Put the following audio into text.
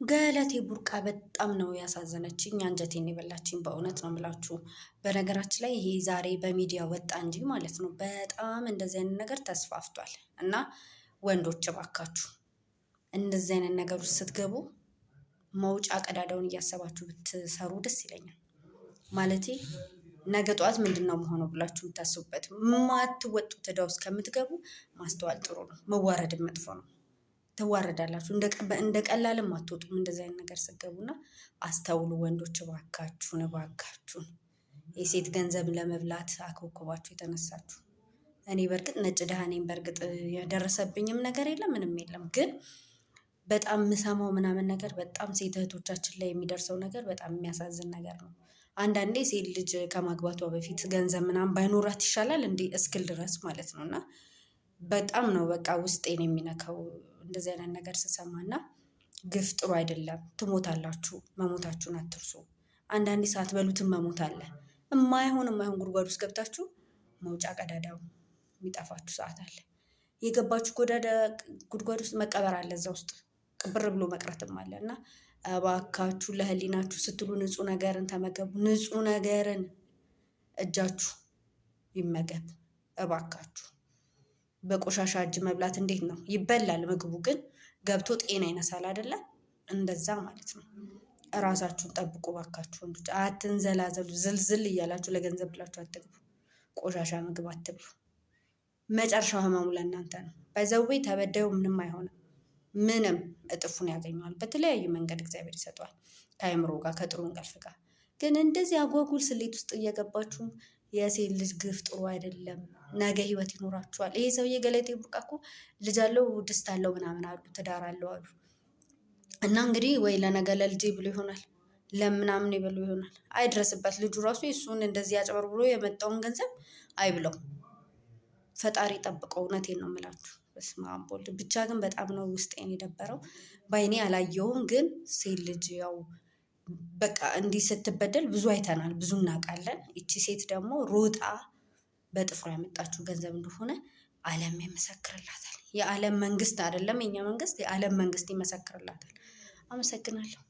ገለቴ ቡርቃ በጣም ነው ያሳዘነችኝ፣ አንጀቴን የበላችኝ። በእውነት ነው የምላችሁ። በነገራችን ላይ ይሄ ዛሬ በሚዲያ ወጣ እንጂ ማለት ነው በጣም እንደዚህ አይነት ነገር ተስፋፍቷል። እና ወንዶች እባካችሁ እንደዚህ አይነት ነገር ውስጥ ስትገቡ መውጫ ቀዳዳውን እያሰባችሁ ብትሰሩ ደስ ይለኛል። ማለቴ ነገ ጠዋት ምንድን ነው መሆኑ ብላችሁ የምታስቡበት ማትወጡት ዕዳ ውስጥ ከምትገቡ ማስተዋል ጥሩ ነው። መዋረድን መጥፎ ነው። ትዋረዳላችሁ። እንደ ቀላልም አትወጡም። እንደዚህ አይነት ነገር ስትገቡና አስተውሉ ወንዶች፣ እባካችሁን እባካችሁን። የሴት ገንዘብ ለመብላት አኮኮባችሁ የተነሳችሁ። እኔ በእርግጥ ነጭ ድሃ ነኝ። በእርግጥ የደረሰብኝም ነገር የለም ምንም የለም። ግን በጣም የምሰማው ምናምን ነገር በጣም ሴት እህቶቻችን ላይ የሚደርሰው ነገር በጣም የሚያሳዝን ነገር ነው። አንዳንዴ ሴት ልጅ ከማግባቷ በፊት ገንዘብ ምናምን ባይኖራት ይሻላል እንዴ እስክል ድረስ ማለት ነው። እና በጣም ነው በቃ ውስጤን የሚነካው እንደዚህ አይነት ነገር ስሰማና፣ ግፍ ጥሩ አይደለም። ትሞታላችሁ፣ መሞታችሁን አትርሱ። አንዳንዴ ሳትበሉትን መሞት አለ። የማይሆን ጉድጓድ ውስጥ ገብታችሁ መውጫ ቀዳዳው የሚጠፋችሁ ሰዓት አለ። የገባችሁ ጉድጓድ ውስጥ መቀበር አለ። እዛ ውስጥ ቅብር ብሎ መቅረትም አለ። እና እባካችሁ ለህሊናችሁ ስትሉ ንጹህ ነገርን ተመገቡ። ንጹህ ነገርን እጃችሁ ይመገብ እባካችሁ። በቆሻሻ እጅ መብላት እንዴት ነው? ይበላል ምግቡ ግን ገብቶ ጤና ይነሳል አይደለ? እንደዛ ማለት ነው። እራሳችሁን ጠብቁ ባካችሁ ወንዶች። አትንዘላዘሉ። ዝልዝል እያላችሁ ለገንዘብ ብላችሁ አትግቡ። ቆሻሻ ምግብ አትብሉ። መጨረሻው ህመሙ ለእናንተ ነው። በዘዌ ተበዳዩ ምንም አይሆንም። ምንም እጥፉን ያገኘዋል። በተለያዩ መንገድ እግዚአብሔር ይሰጠዋል። ከአእምሮ ጋር ከጥሩ እንቅልፍ ጋር። ግን እንደዚህ አጓጉል ስሌት ውስጥ እየገባችሁ የሴት ልጅ ግፍ ጥሩ አይደለም። ነገ ህይወት ይኖራችኋል። ይሄ ሰውዬ ገለቴ ቡርቃ እኮ ልጅ አለው ድስት አለው ምናምን አሉ፣ ትዳር አለው አሉ። እና እንግዲህ ወይ ለነገ ለልጄ ብሎ ይሆናል ለምናምን ይበሉ ይሆናል። አይድረስበት። ልጁ ራሱ እሱን እንደዚህ አጭበርብሮ የመጣውን ገንዘብ አይብለው። ፈጣሪ ጠብቀው። እውነቴን ነው የምላችሁ። በስመ አብ ወልድ። ብቻ ግን በጣም ነው ውስጤን የደበረው። በአይኔ አላየውም፣ ግን ሴት ልጅ ያው በቃ እንዲህ ስትበደል ብዙ አይተናል፣ ብዙ እናውቃለን። ይቺ ሴት ደግሞ ሮጣ በጥፍሯ ያመጣችው ገንዘብ እንደሆነ ዓለም ይመሰክርላታል። የዓለም መንግስት አይደለም የኛ መንግስት፣ የዓለም መንግስት ይመሰክርላታል። አመሰግናለሁ።